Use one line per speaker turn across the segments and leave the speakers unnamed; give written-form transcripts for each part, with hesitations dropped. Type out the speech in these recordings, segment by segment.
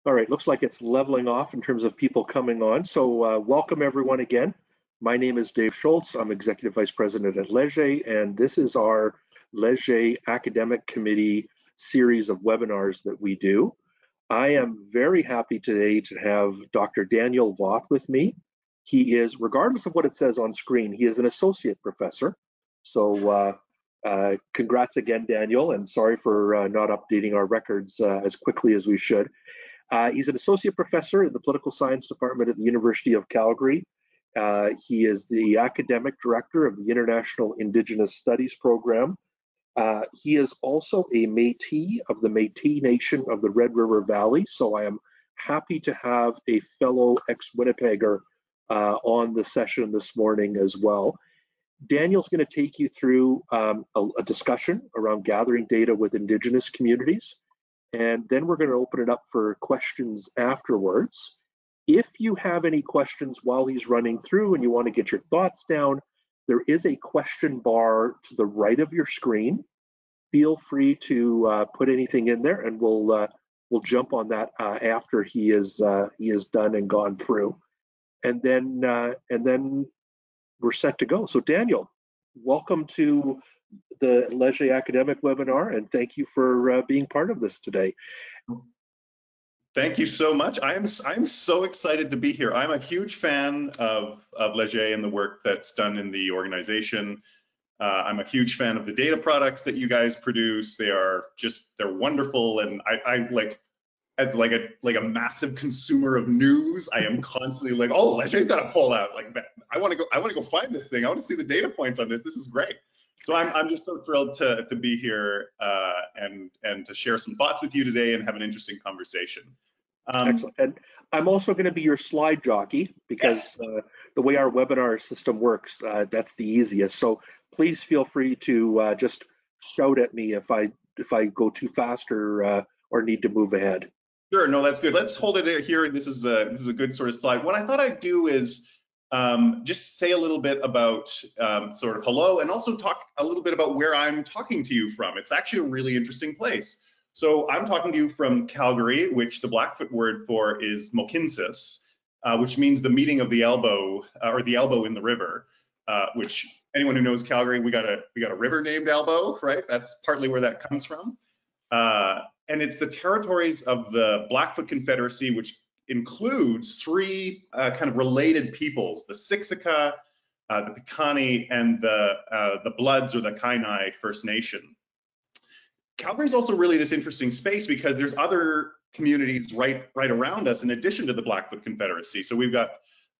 All right, looks like it's leveling off in terms of people coming on. So welcome everyone again. My name is Dave Schultz. I'm Executive Vice President at Leger, and this is our Leger Academic Committee series of webinars that we do. I am very happy today to have Dr. Daniel Voth with me. He is, regardless of what it says on screen, he is an associate professor. So congrats again, Daniel, and sorry for not updating our records as quickly as we should. He's an associate professor in the political science department at the University of Calgary. He is the academic director of the International Indigenous Studies program. He is also a Métis of the Métis Nation of the Red River Valley. So I am happy to have a fellow ex-Winnipegger on the session this morning as well. Daniel's going to take you through a discussion around gathering data with Indigenous communities. And then we're going to open it up for questions afterwards. If you have any questions while he's running through and you want to get your thoughts down, there is a question bar to the right of your screen. Feel free to put anything in there, and we'll jump on that after he is done and gone through, and then we're set to go. So Daniel, welcome to the Leger Academic webinar, and thank you for being part of this today.
Thank you so much. I'm so excited to be here. I'm a huge fan of Leger and the work that's done in the organization. I'm a huge fan of the data products that you guys produce. They're wonderful, and I like, as like a massive consumer of news, I am constantly like, oh, Leger's got a poll out. Like, I want to go find this thing. I want to see the data points on this. This is great. So I'm just so thrilled to be here and to share some thoughts with you today and have an interesting conversation.
Excellent. And I'm also going to be your slide jockey because yes, the way our webinar system works, that's the easiest. So please feel free to just shout at me if I go too fast or need to move ahead.
Sure. No, that's good. Let's hold it here. This is a good sort of slide. What I thought I'd do is just say a little bit about sort of hello, and also talk a little bit about where I'm talking to you from. It's actually a really interesting place. So I'm talking to you from Calgary, which the Blackfoot word for is Mokinsis, which means the meeting of the elbow, or the elbow in the river, which anyone who knows Calgary, we got a river named Elbow, right? That's partly where that comes from. And it's the territories of the Blackfoot Confederacy, which includes three kind of related peoples: the Siksika, the Piikani, and the Bloods, or the Kainai First Nation. Calgary is also really this interesting space because there's other communities right around us in addition to the Blackfoot Confederacy. So we've got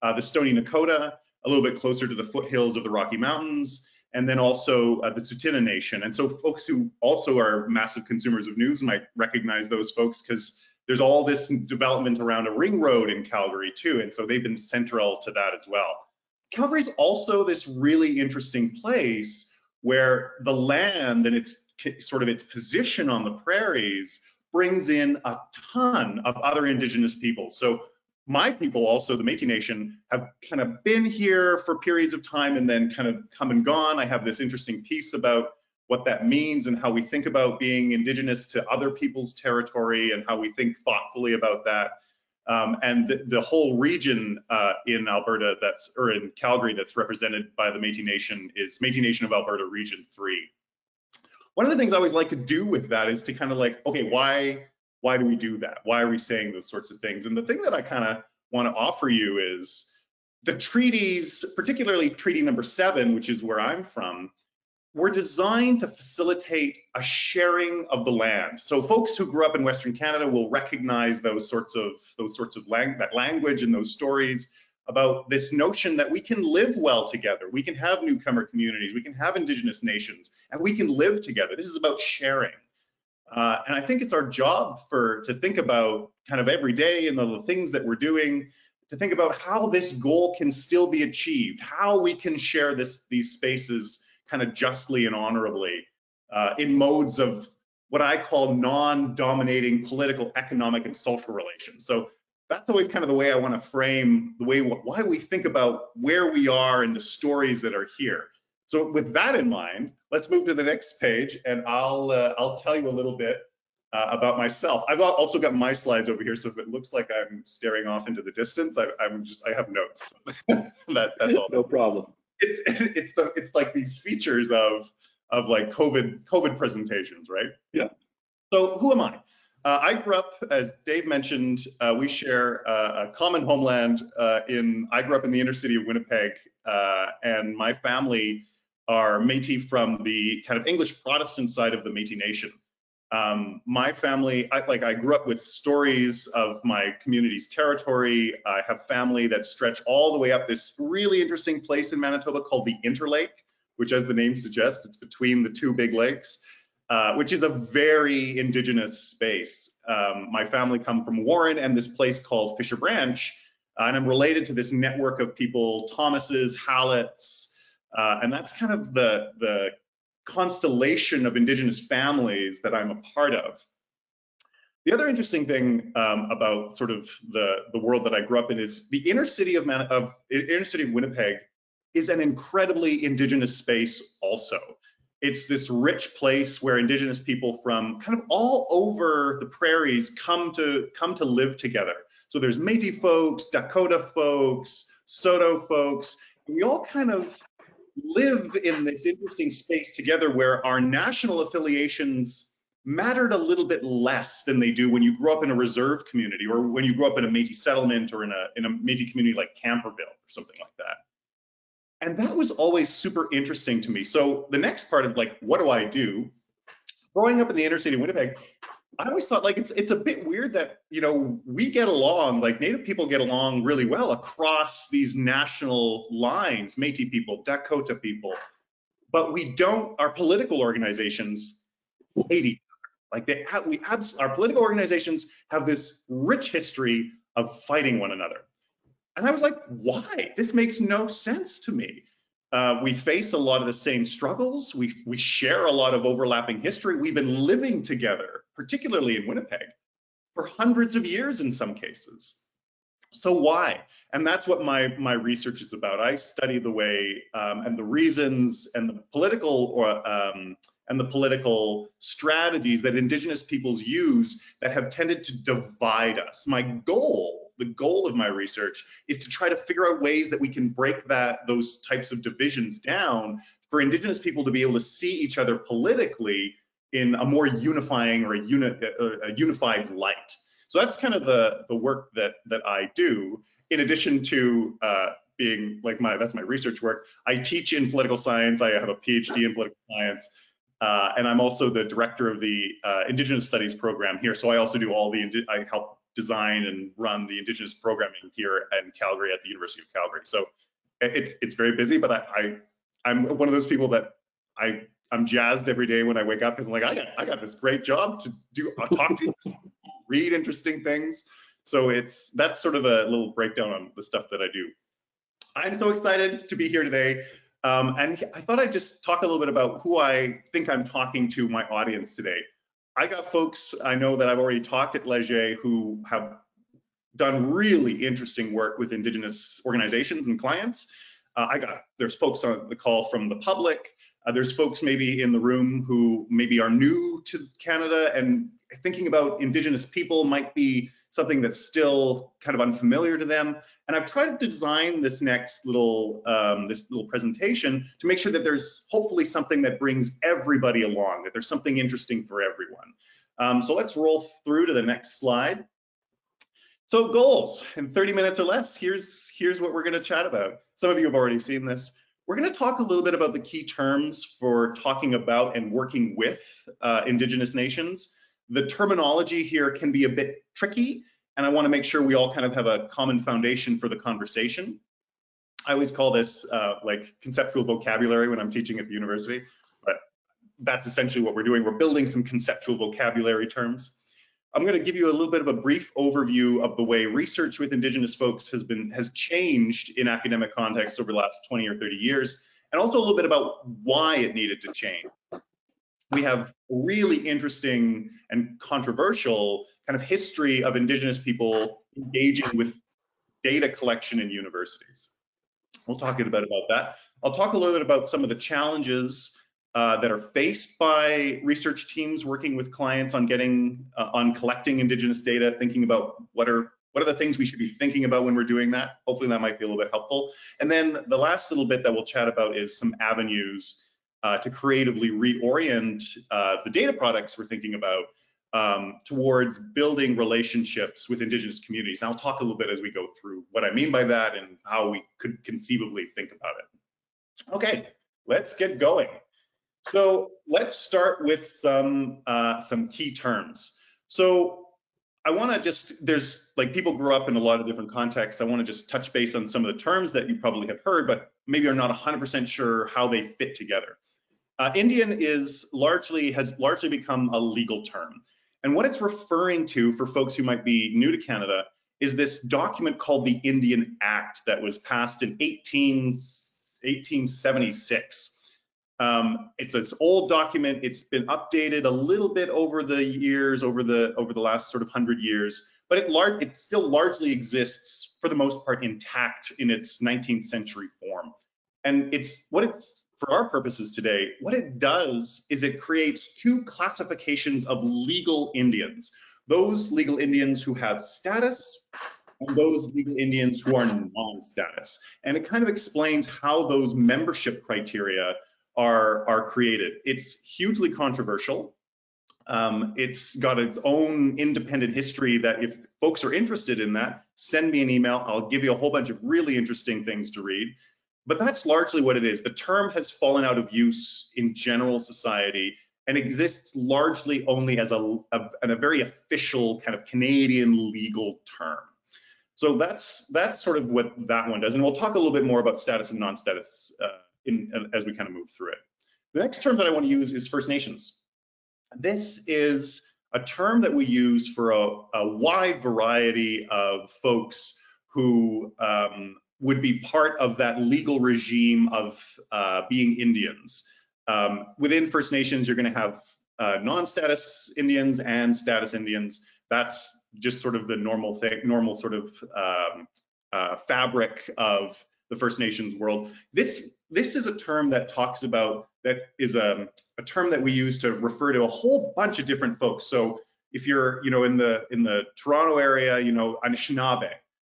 the Stoney Nakoda, a little bit closer to the foothills of the Rocky Mountains, and then also the Tsuut'ina Nation. And so folks who also are massive consumers of news might recognize those folks because there's all this development around a ring road in Calgary too, and so they've been central to that as well. Calgary's also this really interesting place where the land and its position on the prairies brings in a ton of other Indigenous people. So my people, also the Métis Nation, have kind of been here for periods of time and then kind of come and gone. I have this interesting piece about what that means and how we think about being Indigenous to other people's territory and how we think thoughtfully about that. And the whole region in Alberta or in Calgary that's represented by the Métis Nation is Métis Nation of Alberta Region 3. One of the things I always like to do with that is to kind of like, okay, why do we do that? Why are we saying those sorts of things? And the thing that I kind of want to offer you is the treaties, particularly Treaty Number 7, which is where I'm from, were designed to facilitate a sharing of the land. So folks who grew up in Western Canada will recognize that language and those stories about this notion that we can live well together. We can have newcomer communities, we can have Indigenous nations, and we can live together. This is about sharing. And I think it's our job to think about kind of every day and the things that we're doing, to think about how this goal can still be achieved, how we can share these spaces kind of justly and honorably in modes of what I call non-dominating political, economic, and social relations. So that's always kind of the way I want to frame why we think about where we are and the stories that are here. So with that in mind, let's move to the next page, and I'll tell you a little bit about myself. I've also got my slides over here, so if it looks like I'm staring off into the distance, I have notes. That's all.
No problem.
It's like these features of like COVID presentations, right?
Yeah.
So who am I? I grew up, as Dave mentioned, we share a common homeland. I grew up in the inner city of Winnipeg, and my family are Métis from the kind of English Protestant side of the Métis Nation. My family, I grew up with stories of my community's territory. I have family that stretch all the way up this really interesting place in Manitoba called the Interlake, which, as the name suggests, it's between the two big lakes, which is a very Indigenous space. My family come from Warren and this place called Fisher Branch, and I'm related to this network of people, Thomases, Hallets, and that's kind of the constellation of Indigenous families that I'm a part of. The other interesting thing about sort of the world that I grew up in is the inner city of Winnipeg is an incredibly Indigenous space also. It's this rich place where Indigenous people from kind of all over the prairies come to live together. So there's Métis folks, Dakota folks, Saulteaux folks, and we all kind of live in this interesting space together where our national affiliations mattered a little bit less than they do when you grow up in a reserve community or when you grow up in a Métis settlement or in a Métis community like Camperville or something like that. And that was always super interesting to me. So the next part of like, what do I do? Growing up in the inner city of Winnipeg, I always thought like it's a bit weird that, you know, we get along, like Native people get along really well across these national lines, Métis people, Dakota people, but we don't, our political organizations hate each other. Like our political organizations have this rich history of fighting one another. And I was like, why? This makes no sense to me. We face a lot of the same struggles. We share a lot of overlapping history. We've been living together, particularly in Winnipeg, for hundreds of years in some cases. So why? And that's what my research is about. I study the way and the reasons and the political strategies that Indigenous peoples use that have tended to divide us. The goal of my research is to try to figure out ways that we can break those types of divisions down for Indigenous people to be able to see each other politically in a more unifying or a unified light. So that's kind of the work that I do. In addition to being like that's my research work, I teach in political science. I have a PhD in political science. And I'm also the director of the Indigenous Studies program here. So I also do I help design and run the Indigenous programming here in Calgary at the University of Calgary. So it's very busy, but I'm one of those people that I'm jazzed every day when I wake up because I'm like, I got this great job to talk to you, read interesting things. So that's sort of a little breakdown on the stuff that I do. I'm so excited to be here today. And I thought I'd just talk a little bit about who I think I'm talking to my audience today. I got folks I know that I've already talked at Leger who have done really interesting work with Indigenous organizations and clients. There's folks on the call from the public. There's folks maybe in the room who maybe are new to Canada and thinking about Indigenous people might be something that's still kind of unfamiliar to them. And I've tried to design this next little presentation to make sure that there's hopefully something that brings everybody along, that there's something interesting for everyone. So let's roll through to the next slide. So goals in 30 minutes or less, here's what we're gonna chat about. Some of you have already seen this. We're gonna talk a little bit about the key terms for talking about and working with Indigenous nations. The terminology here can be a bit tricky, and I want to make sure we all kind of have a common foundation for the conversation. I always call this like conceptual vocabulary when I'm teaching at the university, but that's essentially what we're doing. We're building some conceptual vocabulary terms. I'm going to give you a little bit of a brief overview of the way research with Indigenous folks has changed in academic context over the last 20 or 30 years, and also a little bit about why it needed to change. We have really interesting and controversial kind of history of Indigenous people engaging with data collection in universities. We'll talk a bit about that. I'll talk a little bit about some of the challenges that are faced by research teams working with clients on collecting Indigenous data, thinking about what are the things we should be thinking about when we're doing that. Hopefully that might be a little bit helpful. And then the last little bit that we'll chat about is some avenues to creatively reorient the data products we're thinking about towards building relationships with Indigenous communities. And I'll talk a little bit as we go through what I mean by that and how we could conceivably think about it. Okay, let's get going. So let's start with some key terms. So I want to just, there's like people grew up in a lot of different contexts. I want to just touch base on some of the terms that you probably have heard, but maybe are not 100% sure how they fit together. Indian has largely become a legal term. And what it's referring to for folks who might be new to Canada is this document called the Indian Act that was passed in 1876. It's an old document. It's been updated a little bit over the years, over the last sort of 100 years, but it still largely exists for the most part intact in its 19th century form. And for our purposes today, what it does is it creates two classifications of legal Indians: those legal Indians who have status and those legal Indians who are non-status. And it kind of explains how those membership criteria are created. It's hugely controversial. It's got its own independent history that if folks are interested in that, send me an email. I'll give you a whole bunch of really interesting things to read. But that's largely what it is. The term has fallen out of use in general society and exists largely only as a very official kind of Canadian legal term. So that's sort of what that one does. And we'll talk a little bit more about status and non-status as we kind of move through it. The next term that I want to use is First Nations. This is a term that we use for a wide variety of folks who would be part of that legal regime of being Indians. Within First Nations, you're going to have non-status Indians and status Indians. That's just sort of the normal sort of fabric of the First Nations world. This is a term that talks about, that is a term that we use to refer to a whole bunch of different folks. So if you're, in the Toronto area, Anishinaabe,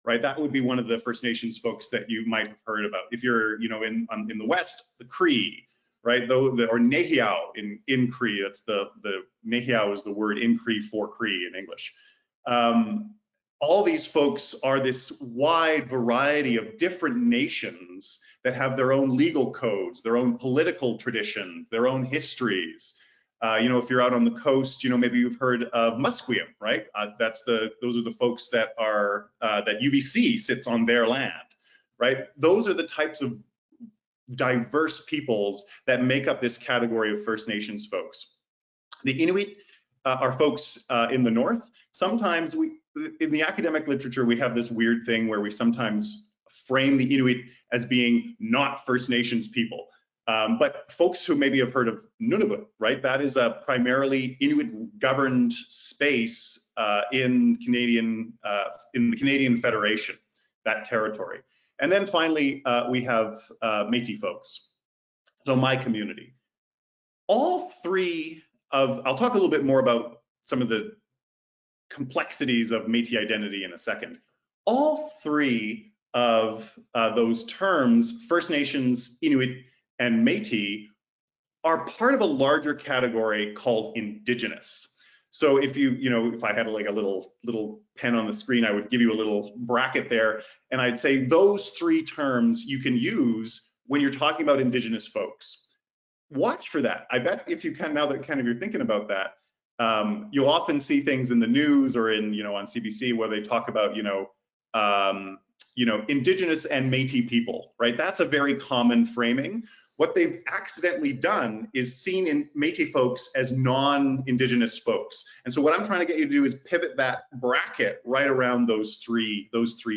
right? That would be one of the First Nations folks that you might have heard about. If you're, in the West, the Cree, right? Or Nehiyaw in Cree. That's the Nehiyaw is the word in Cree for Cree in English. All these folks are this wide variety of different nations that have their own legal codes, their own political traditions, their own histories. If you're out on the coast, maybe you've heard of Musqueam, right? Those are the folks that UBC sits on their land, right? Those are the types of diverse peoples that make up this category of First Nations folks. The Inuit are folks in the north. Sometimes in the academic literature, we have this weird thing where we sometimes frame the Inuit as being not First Nations people. But folks who maybe have heard of Nunavut, right? That is a primarily Inuit governed space in the Canadian Federation, that territory. And then finally, we have Métis folks. So my community. All three I'll talk a little bit more about some of the complexities of Métis identity in a second. All three of those terms, First Nations, Inuit, and Métis, are part of a larger category called Indigenous. So if if I had like a little pen on the screen, I would give you a little bracket there, and I'd say those three terms you can use when you're talking about Indigenous folks. Watch for that. I bet if you now that you're thinking about that, you'll often see things in the news or in on CBC where they talk about Indigenous and Métis people, right? That's a very common framing. What they've accidentally done is seen in Métis folks as non-Indigenous folks. And so what I'm trying to get you to do is pivot that bracket right around those three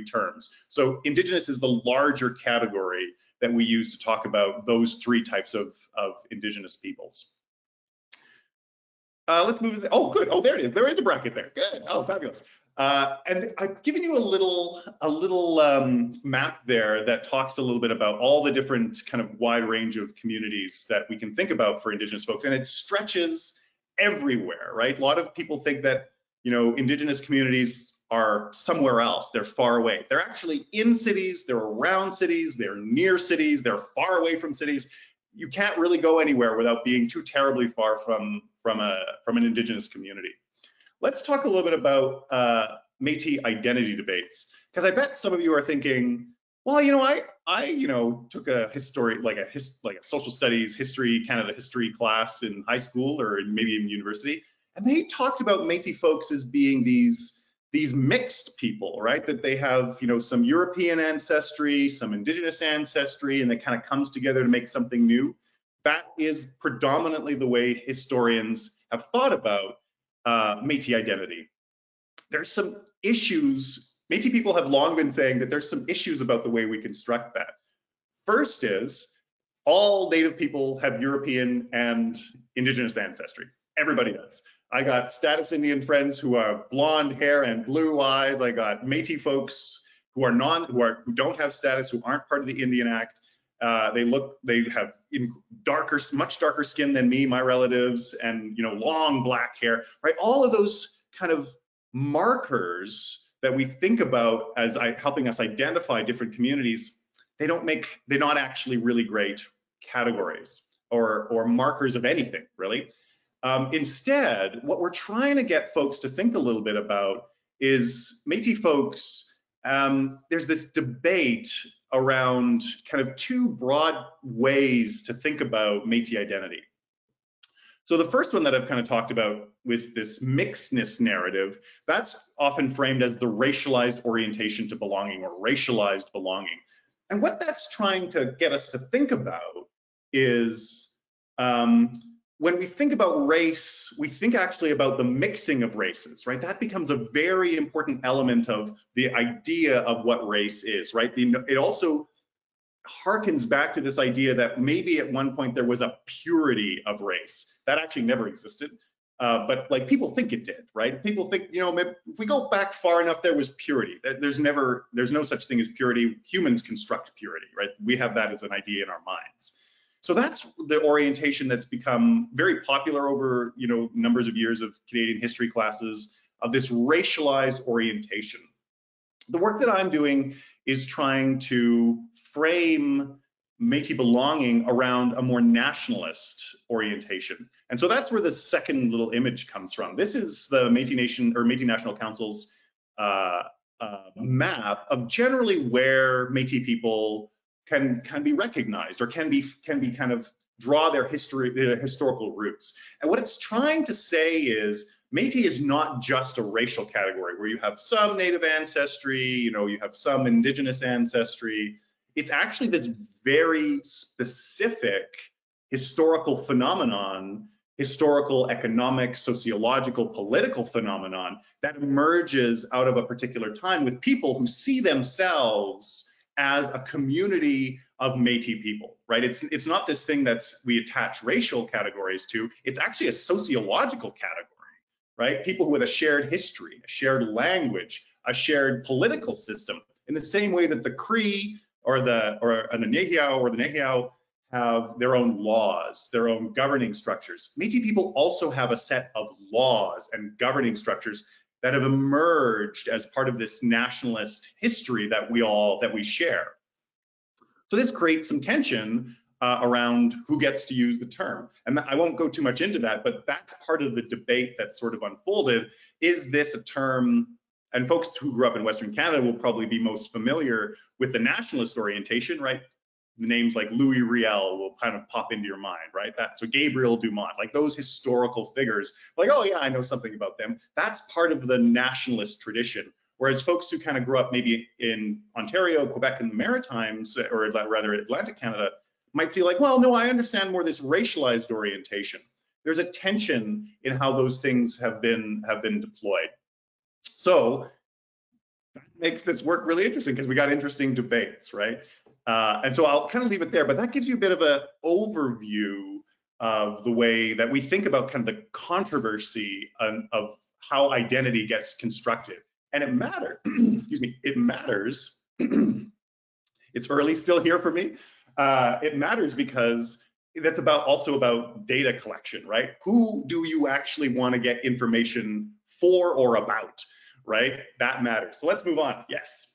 terms. So Indigenous is the larger category that we use to talk about those three types of Indigenous peoples. Let's move to oh, good. Oh, there it is. There is a bracket there. Good. Oh, fabulous. And I've given you a little map there that talks a little bit about all the different kind of wide range of communities that we can think about for Indigenous folks, and it stretches everywhere, right? A lot of people think that, you know, Indigenous communities are somewhere else, they're far away. They're actually in cities, they're around cities, they're near cities, they're far away from cities. You can't really go anywhere without being too terribly far from an Indigenous community. Let's talk a little bit about Métis identity debates, because I bet some of you are thinking, well, you know, I took a history, like a social studies history, Canada history class in high school or maybe in university, and they talked about Métis folks as being these mixed people, right? That they have, you know, some European ancestry, some Indigenous ancestry, and that kind of comes together to make something new. That is predominantly the way historians have thought about Métis identity. There's some issues. Métis people have long been saying that there's some issues about the way we construct that. First is, all Native people have European and Indigenous ancestry. Everybody does. I got status Indian friends who have blonde hair and blue eyes. I got Métis folks who don't have status, who aren't part of the Indian Act. They have much darker skin than me, my relatives, and, you know, long black hair, right? All of those kind of markers that we think about as helping us identify different communities, they're not actually really great categories or markers of anything, really. Instead, what we're trying to get folks to think a little bit about is Métis folks. There's this debate around kind of two broad ways to think about Métis identity. So the first one that I've kind of talked about was this mixedness narrative. That's often framed as the racialized orientation to belonging, or racialized belonging. And what that's trying to get us to think about is, when we think about race, we think actually about the mixing of races, right? That becomes a very important element of the idea of what race is, right? It also harkens back to this idea that maybe at one point there was a purity of race. That actually never existed, but like people think it did, right? People think, you know, if we go back far enough, there was purity. There's no such thing as purity. Humans construct purity, right? We have that as an idea in our minds. So that's the orientation that's become very popular over, you know, numbers of years of Canadian history classes, of this racialized orientation. The work that I'm doing is trying to frame Métis belonging around a more nationalist orientation. And so that's where the second little image comes from. This is the Métis Nation, or Métis National Council's map of generally where Métis people can be recognized, or can be kind of draw their historical roots. And what it's trying to say is, Métis is not just a racial category where you have some Native ancestry, you know, you have some Indigenous ancestry. It's actually this very specific historical phenomenon, historical, economic, sociological, political phenomenon that emerges out of a particular time with people who see themselves as a community of Métis people, right? It's not this thing we attach racial categories to. It's actually a sociological category, right? People with a shared history, a shared language, a shared political system. In the same way that the Cree or the Nehiyaw have their own laws, their own governing structures. Métis people also have a set of laws and governing structures that have emerged as part of this nationalist history that we share. So this creates some tension around who gets to use the term. And I won't go too much into that, but that's part of the debate that's sort of unfolded. Is this a term? And folks who grew up in Western Canada will probably be most familiar with the nationalist orientation, right? The names like Louis Riel will kind of pop into your mind, right? So Gabriel Dumont, like those historical figures, like, oh yeah, I know something about them. That's part of the nationalist tradition. Whereas folks who kind of grew up maybe in Ontario, Quebec, and the Maritimes, or rather Atlantic Canada, might feel like, well, no, I understand more this racialized orientation. There's a tension in how those things have been deployed. So that makes this work really interesting, because we got interesting debates, right? And so I'll kind of leave it there, but that gives you a bit of an overview of the way that we think about kind of the controversy of how identity gets constructed. And it matters, excuse me, it matters. It's early still here for me. It matters because that's also about data collection, right? Who do you actually want to get information for or about, right? That matters. So let's move on. Yes.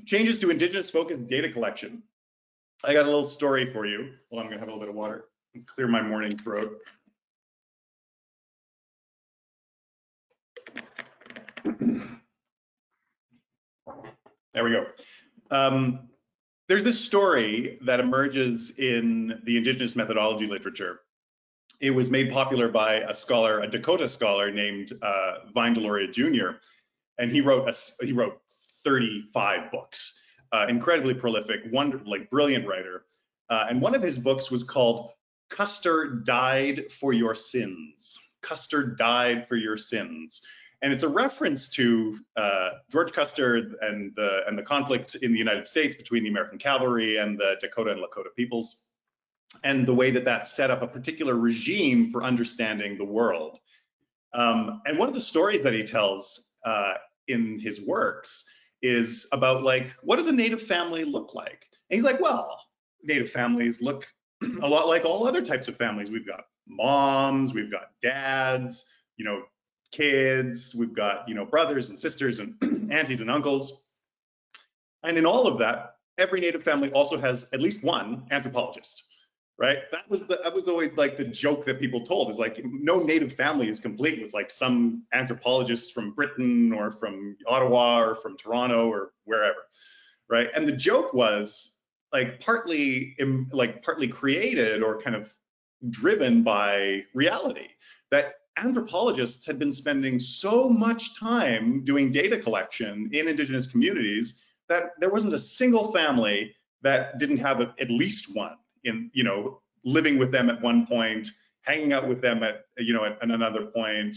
Changes to Indigenous focused data collection. I got a little story for you. Well, I'm gonna have a little bit of water and clear my morning throat. There we go. There's this story that emerges in the Indigenous methodology literature. It was made popular by a scholar, a Dakota scholar named Vine Deloria Jr., and he wrote 35 books. Incredibly prolific, brilliant writer. And one of his books was called "Custer Died for Your Sins." Custer died for your sins. And it's a reference to George Custer and the conflict in the United States between the American cavalry and the Dakota and Lakota peoples, and the way that that set up a particular regime for understanding the world. And one of the stories that he tells in his works is about, like, what does a Native family look like? And he's like, well, Native families look a lot like all other types of families. We've got moms, we've got dads, you know, kids, we've got, you know, brothers and sisters and aunties and uncles. And in all of that, every Native family also has at least one anthropologist, right? That was always like the joke that people told, is like, no Native family is complete with like some anthropologist from Britain or from Ottawa or from Toronto or wherever, right? And the joke was like partly created or kind of driven by reality, that anthropologists had been spending so much time doing data collection in Indigenous communities that there wasn't a single family that didn't have at least one in, you know, living with them at one point, hanging out with them at, you know, at another point,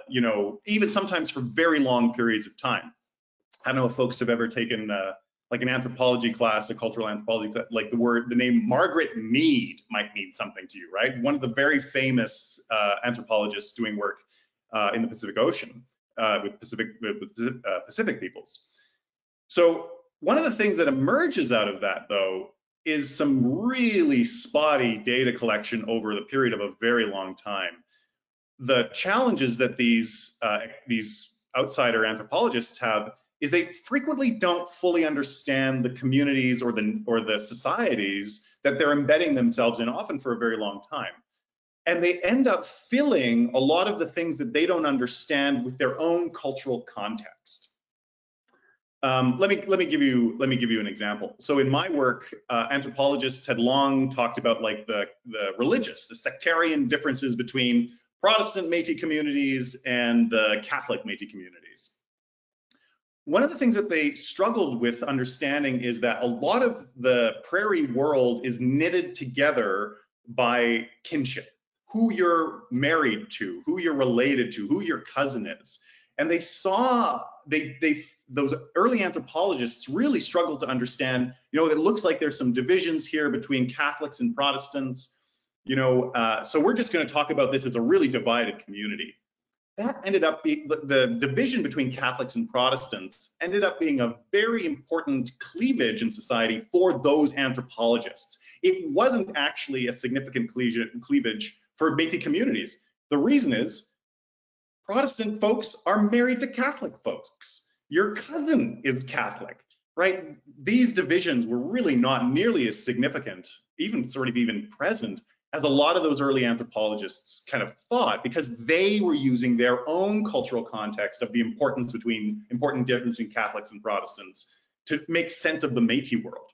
you know, even sometimes for very long periods of time. I don't know if folks have ever taken like an anthropology class, a cultural anthropology class, like the name Margaret Mead might mean something to you, right? One of the very famous anthropologists doing work in the Pacific Ocean with Pacific peoples. So one of the things that emerges out of that, though, is some really spotty data collection over the period of a very long time. The challenges that these outsider anthropologists have is they frequently don't fully understand the communities or the societies that they're embedding themselves in, often for a very long time. And they end up filling a lot of the things that they don't understand with their own cultural context. Let me give you an example. So in my work, anthropologists had long talked about like the sectarian differences between Protestant Métis communities and the Catholic Métis communities. One of the things that they struggled with understanding is that a lot of the prairie world is knitted together by kinship, who you're married to, who you're related to, who your cousin is. And they saw, those early anthropologists really struggled to understand, you know, it looks like there's some divisions here between Catholics and Protestants, you know, so we're just going to talk about this as a really divided community. That ended up being, the division between Catholics and Protestants ended up being a very important cleavage in society for those anthropologists. It wasn't actually a significant cleavage for Métis communities. The reason is Protestant folks are married to Catholic folks. Your cousin is Catholic, right? These divisions were really not nearly as significant, even present, as a lot of those early anthropologists kind of thought, because they were using their own cultural context of the important difference between Catholics and Protestants to make sense of the Métis world.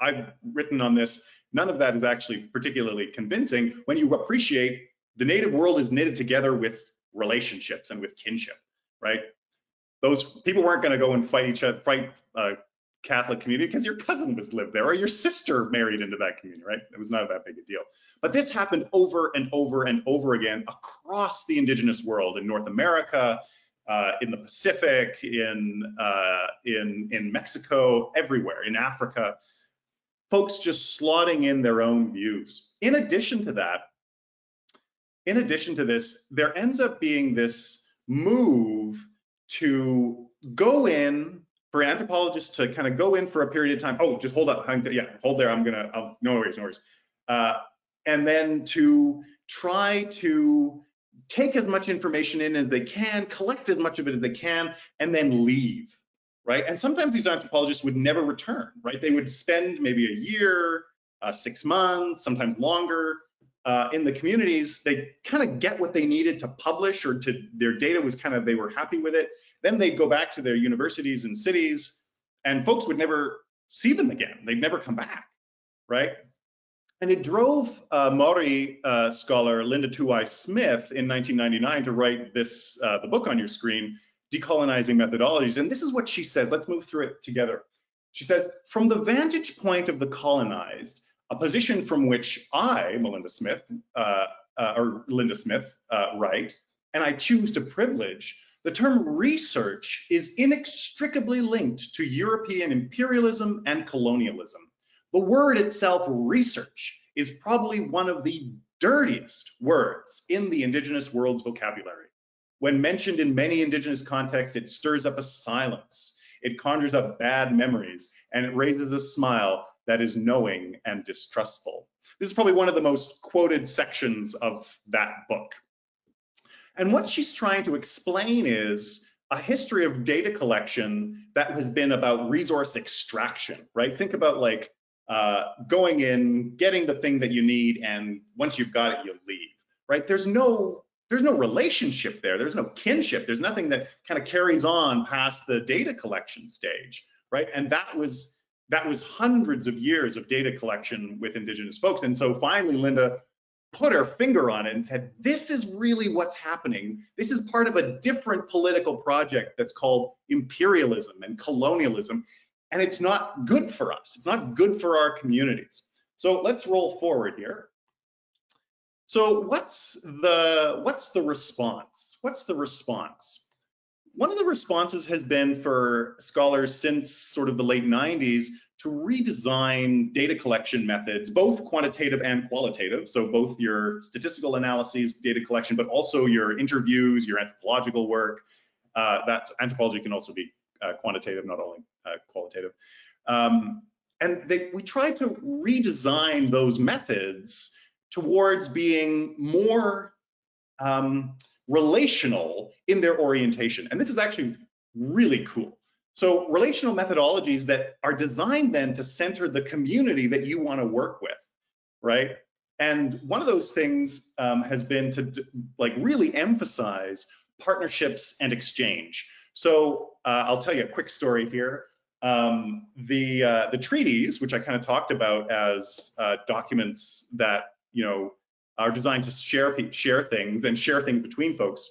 I've written on this, none of that is actually particularly convincing when you appreciate the Native world is knitted together with relationships and with kinship, right? Those people weren't going to go and fight Catholic community because your cousin lived there or your sister married into that community, right? It was not that big a deal. But this happened over and over and over again across the Indigenous world, in North America, in the Pacific, in Mexico, everywhere, in Africa. Folks just slotting in their own views. In addition to this, there ends up being this move to go in, for anthropologists to kind of go in for a period of time. Oh, just hold up. Yeah, hold there. No worries, no worries. And then to try to take as much information in as they can, collect as much of it as they can, and then leave, right? And sometimes these anthropologists would never return, right? They would spend maybe a year, 6 months, sometimes longer, in the communities. They kind of get what they needed to publish, or to their data was kind of, they were happy with it. Then they'd go back to their universities and cities, and folks would never see them again. They'd never come back, right? And it drove Maori scholar Linda Tuwai Smith in 1999 to write this, the book on your screen, Decolonizing Methodologies. And this is what she says. Let's move through it together. She says, from the vantage point of the colonized, a position from which I, Linda Smith, write, and I choose to privilege, the term research is inextricably linked to European imperialism and colonialism. The word itself, research, is probably one of the dirtiest words in the Indigenous world's vocabulary. When mentioned in many Indigenous contexts, it stirs up a silence. It conjures up bad memories, and it raises a smile that is knowing and distrustful. This is probably one of the most quoted sections of that book. And what she's trying to explain is a history of data collection that has been about resource extraction, right? Think about like going in, getting the thing that you need, and once you've got it, you leave, right? There's no relationship there. There's no kinship. There's nothing that kind of carries on past the data collection stage, right? And that was hundreds of years of data collection with Indigenous folks. And so finally, Linda put her finger on it and said, this is really what's happening. This is part of a different political project that's called imperialism and colonialism. And it's not good for us. It's not good for our communities. So let's roll forward here. So what's the response? What's the response? One of the responses has been for scholars since sort of the late 90s to redesign data collection methods, both quantitative and qualitative. So both your statistical analyses, data collection, but also your interviews, your anthropological work. That anthropology can also be quantitative, not only qualitative. And we tried to redesign those methods towards being more relational in their orientation. And this is actually really cool. So relational methodologies that are designed then to center the community that you want to work with, right? And one of those things has been to like really emphasize partnerships and exchange. So I'll tell you a quick story here. The treaties, which I kind of talked about as documents that are designed to share things and share things between folks.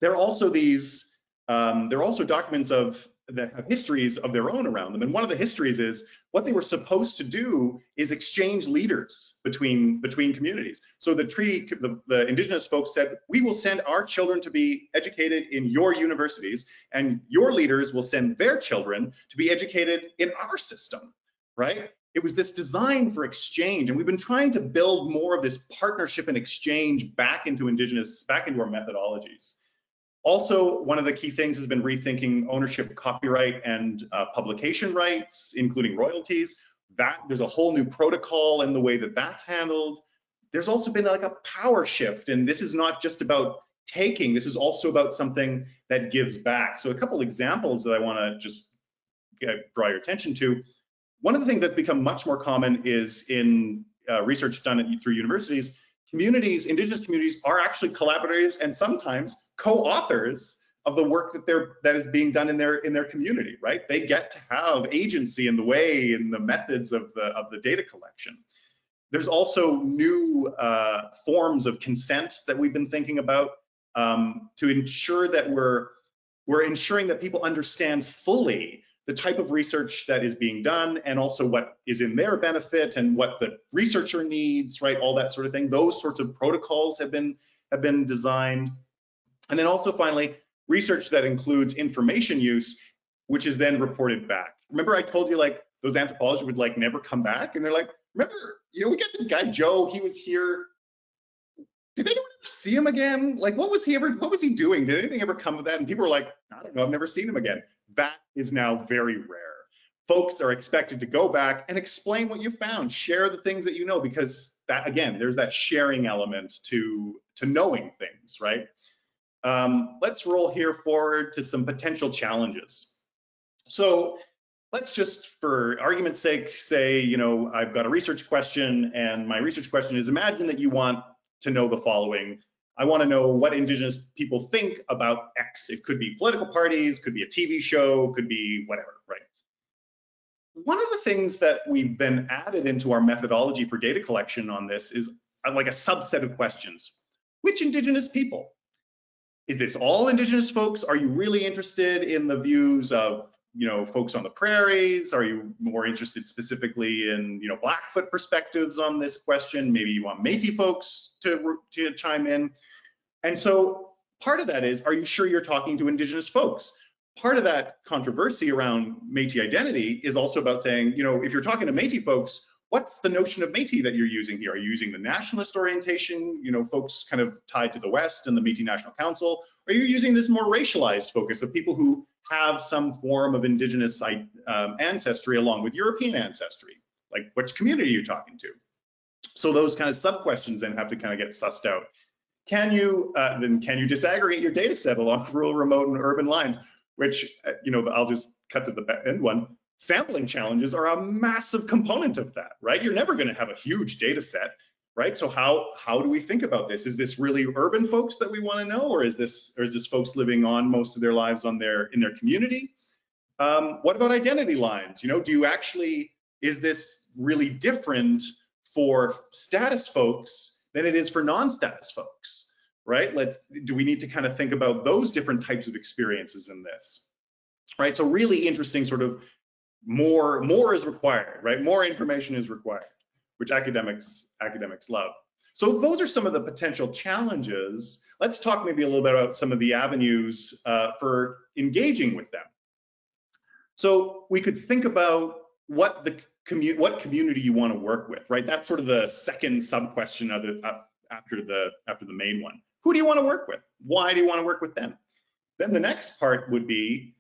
They're also these. They're also documents that have histories of their own around them. And one of the histories is what they were supposed to do is exchange leaders between communities. So the treaty, the Indigenous folks said, we will send our children to be educated in your universities, and your leaders will send their children to be educated in our system, right? It was this design for exchange, and we've been trying to build more of this partnership and exchange back into our methodologies. Also, one of the key things has been rethinking ownership, copyright, and publication rights, including royalties. There's a whole new protocol in the way that that's handled. There's also been like a power shift, and this is not just about taking, this is also about something that gives back. So a couple examples that I want to just draw your attention to. One of the things that's become much more common is in research done through universities, Indigenous communities are actually collaborators and sometimes co-authors of the work that is being done in their community, right? They get to have agency in the way, in the methods of the data collection. There's also new forms of consent that we've been thinking about to ensure that we're ensuring that people understand fully the type of research that is being done, and also what is in their benefit and what the researcher needs, right? All that sort of thing. Those sorts of protocols have been designed. And then also finally, research that includes information use, which is then reported back. Remember I told you like those anthropologists would like never come back? And they're like, remember, we got this guy, Joe, he was here did anyone ever see him again? Like, what was he doing? Did anything ever come of that? And people were like, I don't know, I've never seen him again. That is now very rare. Folks are expected to go back and explain what you found, share the things that you know, because that, again, there's that sharing element to knowing things, right? Let's roll here forward to some potential challenges. So let's just, for argument's sake, say, you know, I've got a research question, and my research question is, imagine that you want to know the following. I want to know what Indigenous people think about X. It could be political parties, could be a TV show, could be whatever, right? One of the things that we've then added into our methodology for data collection on this is like a subset of questions. Which Indigenous people? Is this all Indigenous folks? Are you really interested in the views of, you know, folks on the prairies? Are you more interested specifically in, you know, Blackfoot perspectives on this question? Maybe you want Métis folks to chime in. And so part of that is, are you sure you're talking to Indigenous folks? Part of that controversy around Métis identity is also about saying, you know, if you're talking to Métis folks, what's the notion of Métis that you're using here? Are you using the nationalist orientation, you know, folks kind of tied to the West and the Métis National Council? Or are you using this more racialized focus of people who have some form of Indigenous ancestry along with European ancestry? Like, which community are you talking to? So those kind of sub-questions then have to kind of get sussed out. Can you disaggregate your data set along rural, remote, and urban lines? Which, you know, I'll just cut to the end one. Sampling challenges are a massive component of that, right? You're never going to have a huge data set, right? So how do we think about this? Is this really urban folks that we want to know, or is this folks living on most of their lives in their community? What about identity lines? You know, is this really different for status folks than it is for non-status folks? Right? Do we need to kind of think about those different types of experiences in this? Right? So really interesting, sort of more is required, right? More information is required, which academics love. So those are some of the potential challenges. Let's talk maybe a little bit about some of the avenues for engaging with them. So we could think about what community you want to work with, right? That's sort of the second sub question after the main one. Who do you want to work with? Why do you want to work with them? Then the next part would be,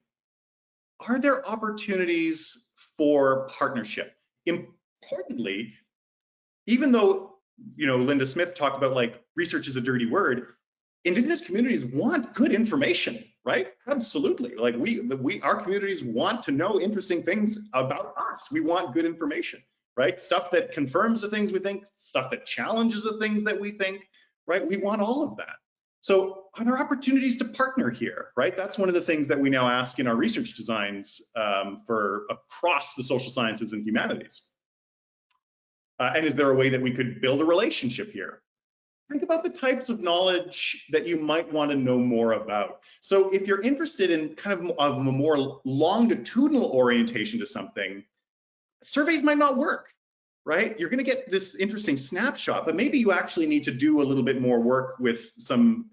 are there opportunities for partnership? Importantly, even though, you know, Linda Smith talked about like research is a dirty word, Indigenous communities want good information, right? Absolutely. Like our communities want to know interesting things about us. We want good information, right? Stuff that confirms the things we think, stuff that challenges the things that we think, right? We want all of that. So are there opportunities to partner here, right? That's one of the things that we now ask in our research designs for across the social sciences and humanities. And is there a way that we could build a relationship here? Think about the types of knowledge that you might want to know more about. So if you're interested in kind of a more longitudinal orientation to something, surveys might not work, right? You're going to get this interesting snapshot, but maybe you actually need to do a little bit more work with some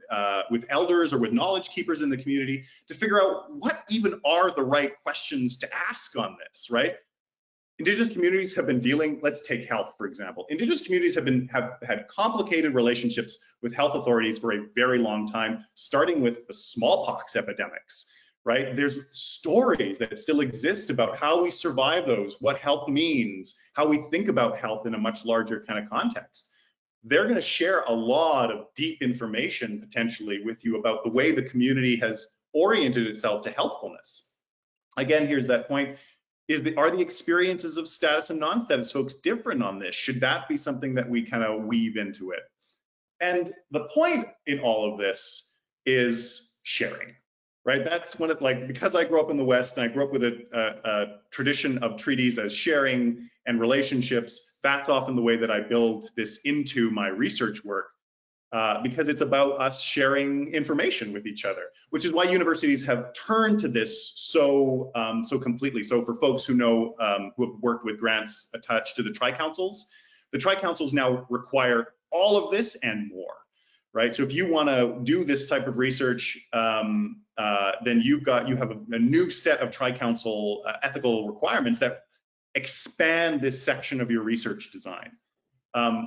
with elders or with knowledge keepers in the community to figure out what even are the right questions to ask on this, right? Indigenous communities have been dealing, let's take health, for example. Indigenous communities have had complicated relationships with health authorities for a very long time, starting with the smallpox epidemics, right? There's stories that still exist about how we survive those, what health means, how we think about health in a much larger kind of context. They're going to share a lot of deep information potentially with you about the way the community has oriented itself to healthfulness. Again, here's that point. Are the experiences of status and non-status folks different on this? Should that be something that we kind of weave into it? And the point in all of this is sharing, right? That's one of, like, because I grew up in the West and I grew up with a tradition of treaties as sharing and relationships, that's often the way that I build this into my research work. Because it's about us sharing information with each other, which is why universities have turned to this so completely. So for folks who know, who have worked with grants attached to the tri-councils now require all of this and more, right? So if you want to do this type of research, then you have a new set of tri-council ethical requirements that expand this section of your research design.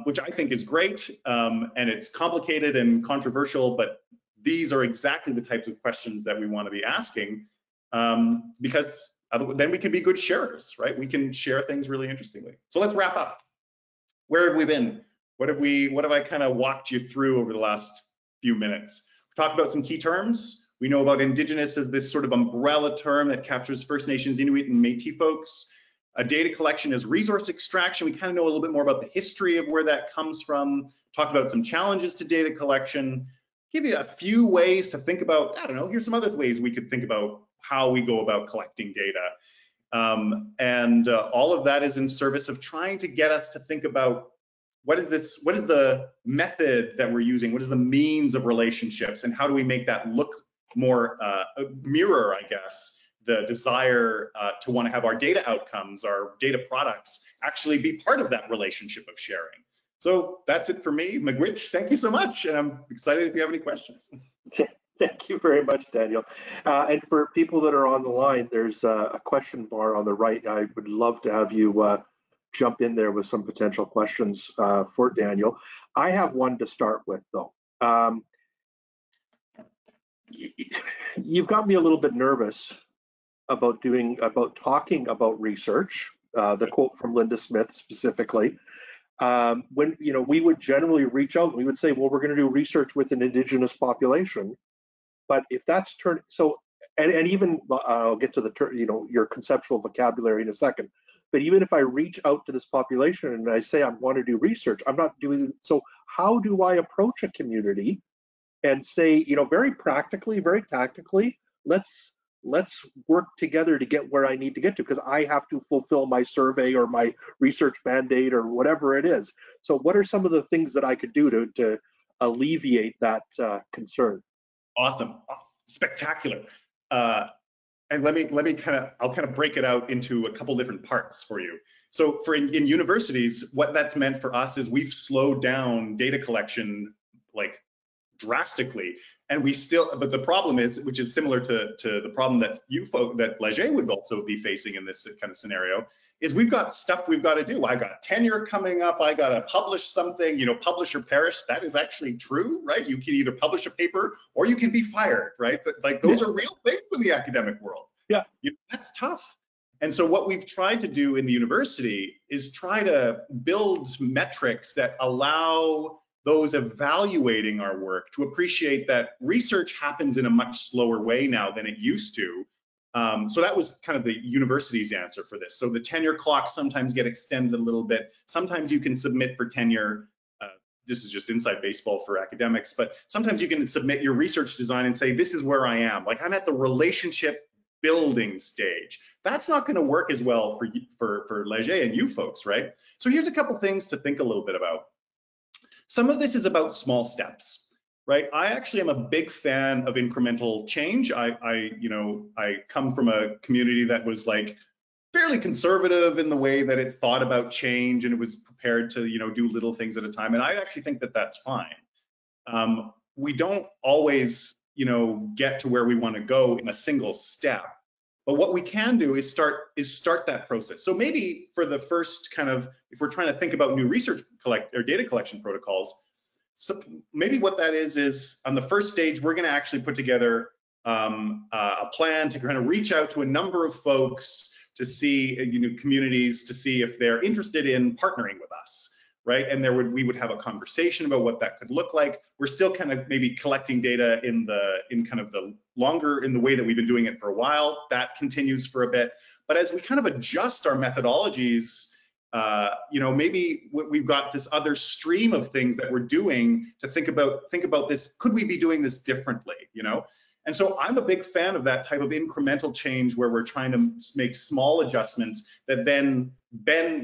which I think is great, and it's complicated and controversial, but these are exactly the types of questions that we want to be asking, because then we can be good sharers, right? We can share things really interestingly. So let's wrap up. Where have we been? What have I kind of walked you through over the last few minutes? We talked about some key terms. We know about Indigenous as this sort of umbrella term that captures First Nations, Inuit, and Métis folks. Data collection is resource extraction. We kind of know a little bit more about the history of where that comes from. Talk about some challenges to data collection. Give you a few ways to think about, I don't know, here's some other ways we could think about how we go about collecting data. All of that is in service of trying to get us to think about what is the method that we're using? What is the means of relationships? And how do we make that look more mirror, I guess, the desire to want to have our data outcomes, our data products actually be part of that relationship of sharing. So that's it for me. Miigwech, thank you so much. And I'm excited if you have any questions.
Thank you very much, Daniel. And for people that are on the line, there's a question bar on the right. I would love to have you jump in there with some potential questions for Daniel. I have one to start with, though. You've got me a little bit nervous about talking about research. The quote from Linda Smith specifically. When we would generally reach out, we would say, well, we're going to do research with an Indigenous population. But if that's and even I'll get to the your conceptual vocabulary in a second. But even if I reach out to this population and I say I want to do research, I'm not doing so. How do I approach a community and say, very practically, very tactically, let's work together to get where I need to get to, because I have to fulfill my survey or my research mandate or whatever it is. So what are some of the things that I could do to alleviate that concern?
Awesome, spectacular. And I'll kind of break it out into a couple different parts for you. So in universities, what that's meant for us is we've slowed down data collection like drastically, and but the problem is, which is similar to the problem that that Leger would also be facing in this kind of scenario, is we've got stuff we've got to do. I got tenure coming up, I got to publish something, publish or perish. That is actually true, right? You can either publish a paper or you can be fired, right? Like those are real things in the academic world.
Yeah,
that's tough. And so what we've tried to do in the university is try to build metrics that allow those evaluating our work to appreciate that research happens in a much slower way now than it used to. So that was kind of the university's answer for this. So the tenure clocks sometimes get extended a little bit. Sometimes you can submit for tenure. This is just inside baseball for academics, but sometimes you can submit your research design and say, this is where I am. Like, I'm at the relationship building stage. That's not going to work as well for Leger and you folks, right? So here's a couple things to think a little bit about. Some of this is about small steps, right? I actually am a big fan of incremental change. I come from a community that was like fairly conservative in the way that it thought about change, and it was prepared to, do little things at a time. And I actually think that that's fine. We don't always, get to where we want to go in a single step. But what we can do is start that process. So maybe for the first kind of, if we're trying to think about new research or data collection protocols, so maybe what that is on the first stage, we're going to actually put together a plan to kind of reach out to a number of folks to see, communities, to see if they're interested in partnering with us, right? And we would have a conversation about what that could look like. We're still kind of maybe collecting data in the way that we've been doing it for a while. That continues for a bit. But as we kind of adjust our methodologies, maybe we've got this other stream of things that we're doing to think about this. Could we be doing this differently? And so I'm a big fan of that type of incremental change where we're trying to make small adjustments that then bend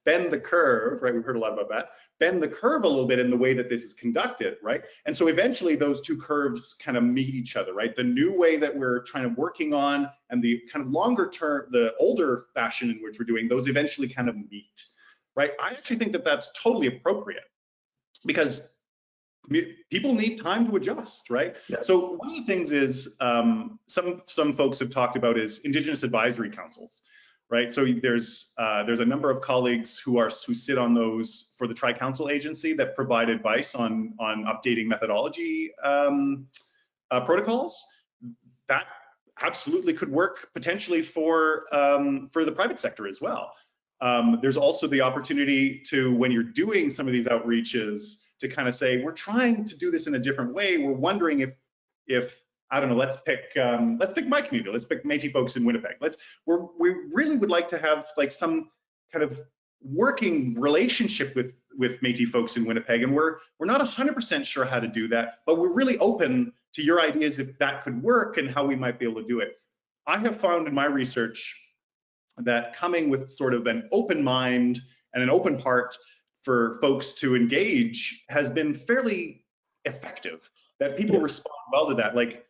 the curve, right? We've heard a lot about that. Bend the curve a little bit in the way that this is conducted, right? And so eventually those two curves kind of meet each other, right? The new way that we're working on and the kind of longer term, the older fashion in which we're doing, those eventually kind of meet, right? I actually think that that's totally appropriate because people need time to adjust, right? Yeah. So one of the things is some folks have talked about is Indigenous advisory councils, right? So there's a number of colleagues who sit on those for the Tri-Council Agency that provide advice on updating methodology protocols. That absolutely could work potentially for the private sector as well. There's also the opportunity to, when you're doing some of these outreaches, to kind of say, we're trying to do this in a different way. We're wondering if I don't know, let's pick my community. Let's pick Métis folks in Winnipeg. We really would like to have like some kind of working relationship with Métis folks in Winnipeg, and we're not 100% sure how to do that, but we're really open to your ideas if that could work and how we might be able to do it. I have found in my research that coming with sort of an open mind and an open heart for folks to engage has been fairly effective, that people respond well to that. Like,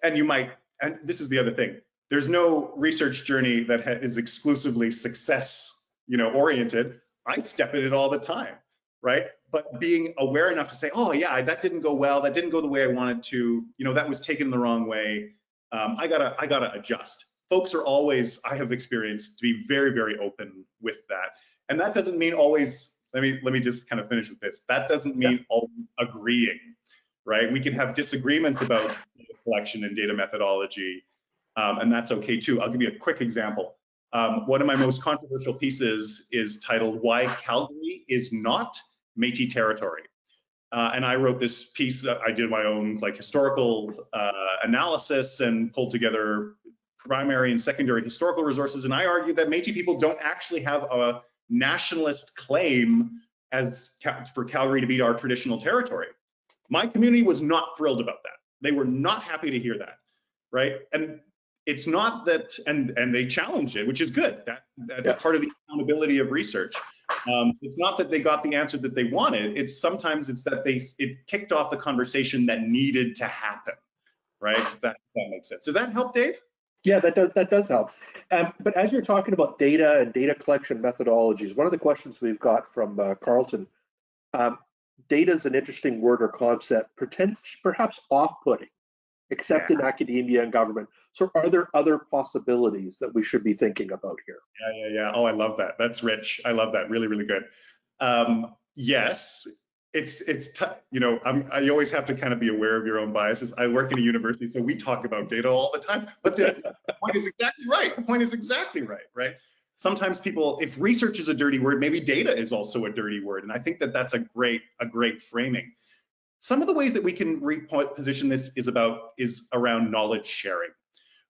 and this is the other thing, there's no research journey that is exclusively success, oriented. I step in it all the time, right? But being aware enough to say, oh yeah, that didn't go well, that didn't go the way I wanted to, that was taken the wrong way. I gotta adjust. Folks are always, I have experienced, to be very, very open with that. And that doesn't mean always, let me just kind of finish with this. That doesn't mean always agreeing, right? We can have disagreements about data collection and data methodology, and that's okay too. I'll give you a quick example. One of my most controversial pieces is titled "Why Calgary is Not Métis Territory." And I wrote this piece. I did my own historical analysis and pulled together primary and secondary historical resources. And I argued that Métis people don't actually have a nationalist claim for Calgary to be our traditional territory. My community was not thrilled about that. They were not happy to hear that, right? And it's not that, and they challenged it, which is good. That's part of the accountability of research. It's not that they got the answer that they wanted. Sometimes it's that it kicked off the conversation that needed to happen, right? If that makes sense. Does that help, Dave?
Yeah, that does help. But as you're talking about data and data collection methodologies, one of the questions we've got from Carlton, data is an interesting word or concept, perhaps off-putting, except in academia and government. So are there other possibilities that we should be thinking about here?
Yeah. Oh, I love that. That's rich. I love that. Really, really good. Yes, it's tough. I always have to kind of be aware of your own biases. I work in a university, so we talk about data all the time. But the point is exactly right. The point is exactly right, right? Sometimes people, if research is a dirty word, maybe data is also a dirty word. And I think that that's a great framing. Some of the ways that we can reposition this is around knowledge sharing,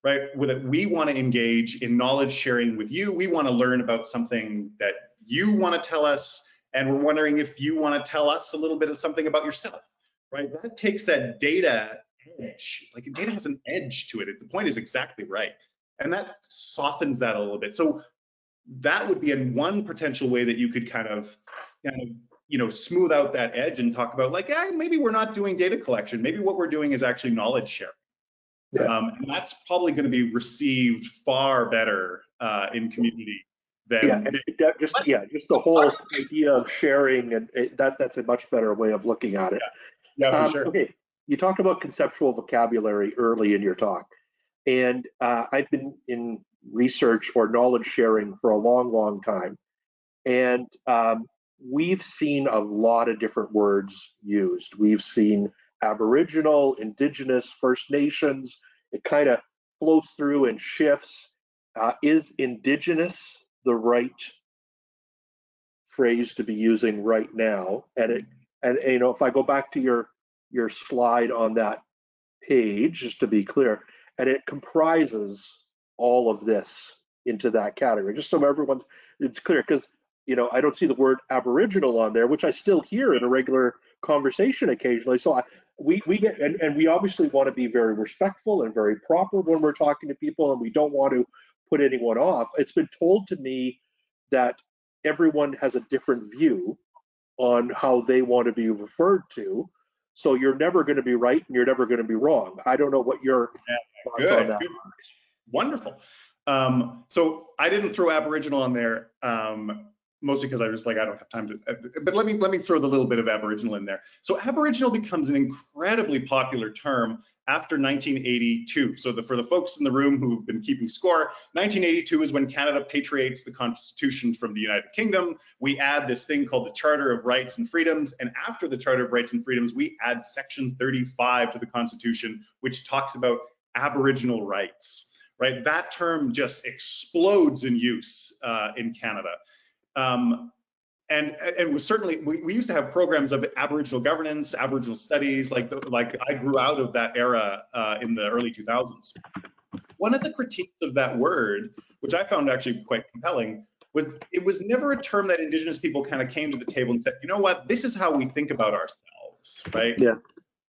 right? We want to engage in knowledge sharing with you. We want to learn about something that you want to tell us, and we're wondering if you want to tell us a little bit of something about yourself, right? That takes that data edge. Like, data has an edge to it. The point is exactly right. And that softens that a little bit. So that would be one potential way that you could kind of smooth out that edge and talk about maybe we're not doing data collection. Maybe what we're doing is actually knowledge sharing. And that's probably going to be received far better in community than
just the whole idea of sharing, and that's a much better way of looking at it.
Yeah, for sure.
Okay, you talked about conceptual vocabulary early in your talk, and I've been in research or knowledge sharing for a long time, and we've seen a lot of different words used. We've seen Aboriginal, Indigenous, First Nations. It kind of flows through and shifts. Is Indigenous the right phrase to be using right now? And if I go back to your slide on that page, just to be clear, and it comprises all of this into that category, just so it's clear, because I don't see the word Aboriginal on there, which I still hear in a regular conversation occasionally. So we get, and we obviously want to be very respectful and very proper when we're talking to people, and we don't want to put anyone off. It's been told to me that everyone has a different view on how they want to be referred to. So you're never going to be right and you're never going to be wrong. I don't know what your thoughts on that are.
Wonderful. So I didn't throw Aboriginal on there mostly because I was like, I don't have time to, but let me throw the little bit of Aboriginal in there. So Aboriginal becomes an incredibly popular term after 1982. So for the folks in the room who've been keeping score, 1982 is when Canada patriates the Constitution from the United Kingdom. We add this thing called the Charter of Rights and Freedoms, and after the Charter of Rights and Freedoms, we add Section 35 to the Constitution, which talks about Aboriginal rights, right? That term just explodes in use in Canada. And certainly we used to have programs of Aboriginal governance, Aboriginal studies, like I grew out of that era in the early 2000s. One of the critiques of that word, which I found actually quite compelling, was it was never a term that Indigenous people kind of came to the table and said, you know what, this is how we think about ourselves, right?
Yeah.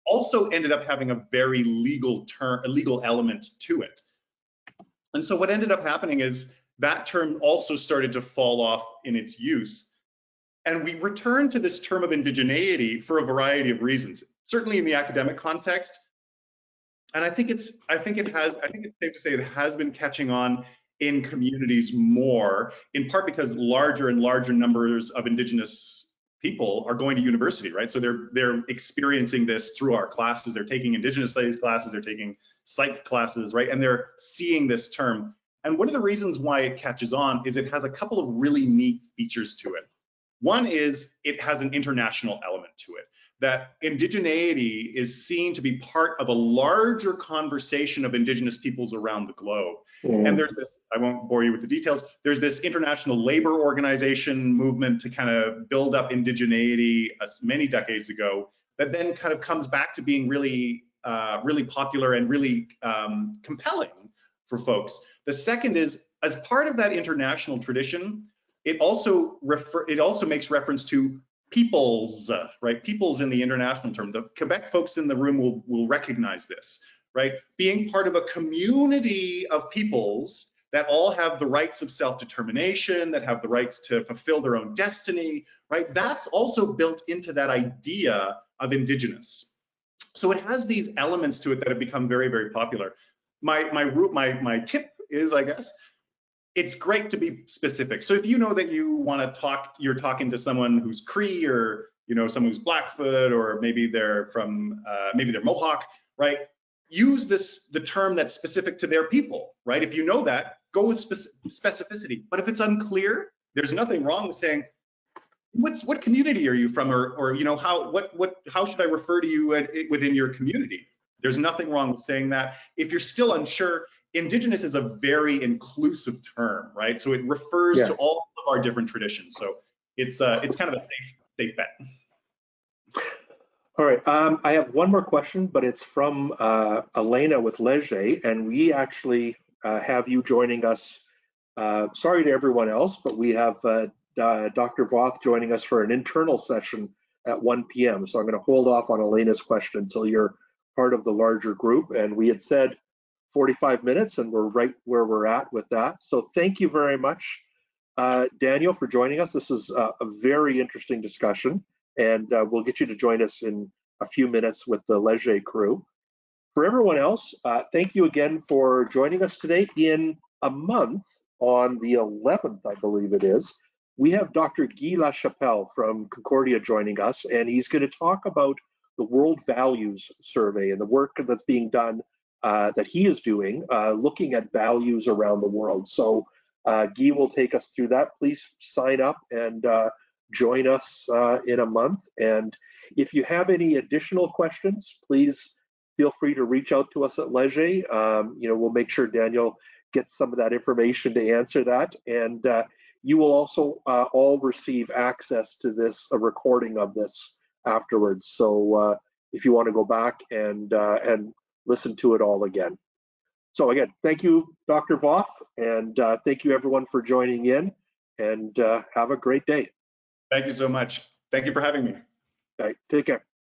Also ended up having a very legal term, a legal element to it. And so what ended up happening is that term also started to fall off in its use. And we returned to this term of indigeneity for a variety of reasons, certainly in the academic context. And I think it's safe to say it has been catching on in communities more, in part because larger and larger numbers of Indigenous people are going to university, right? So they're experiencing this through our classes. They're taking Indigenous studies classes, they're taking psych classes, right? And they're seeing this term. And one of the reasons why it catches on is it has a couple of really neat features to it. One is it has an international element to it, that indigeneity is seen to be part of a larger conversation of Indigenous peoples around the globe. And there's this, I won't bore you with the details, there's this international labor organization movement to kind of build up indigeneity many decades ago that then kind of comes back to being really, really popular and really compelling for folks. The second is, as part of that international tradition, it also makes reference to peoples, right? Peoples in the international term. The Quebec folks in the room will recognize this, right? Being part of a community of peoples that all have the rights of self-determination, that have the rights to fulfill their own destiny, right? That's also built into that idea of Indigenous. So it has these elements to it that have become very, very popular. My tip is, I guess, it's great to be specific. So if you know that you want to talk, you're talking to someone who's Cree, or someone who's Blackfoot, or maybe they're from maybe they're Mohawk, right? Use the term that's specific to their people, right? If you know that, go with specificity. But if it's unclear, there's nothing wrong with saying, what community are you from, or how should I refer to you within your community? There's nothing wrong with saying that. If you're still unsure, Indigenous is a very inclusive term, right? So it refers to all of our different traditions. So it's kind of a safe bet.
All right, I have one more question, but it's from Elena with Leger, and we actually have you joining us. Sorry to everyone else, but we have Dr. Voth joining us for an internal session at 1 p.m. So I'm going to hold off on Elena's question until you're part of the larger group. And we had said 45 minutes, and we're right where we're at with that. So thank you very much, Daniel, for joining us. This is a very interesting discussion, and we'll get you to join us in a few minutes with the Leger crew. For everyone else, thank you again for joining us today. In a month, on the 11th, I believe it is, we have Dr. Guy Lachapelle from Concordia joining us, and he's going to talk about the World Values Survey and the work that's being done that he is doing, looking at values around the world. So Guy will take us through that. Please sign up and join us in a month. And if you have any additional questions, please feel free to reach out to us at Leger. We'll make sure Daniel gets some of that information to answer that. And you will also all receive access to this, a recording of this afterwards. So if you want to go back and listen to it all again. So again, thank you, Dr. Voth, and thank you everyone for joining in, and have a great day.
Thank you so much. Thank you for having me.
All right, take care.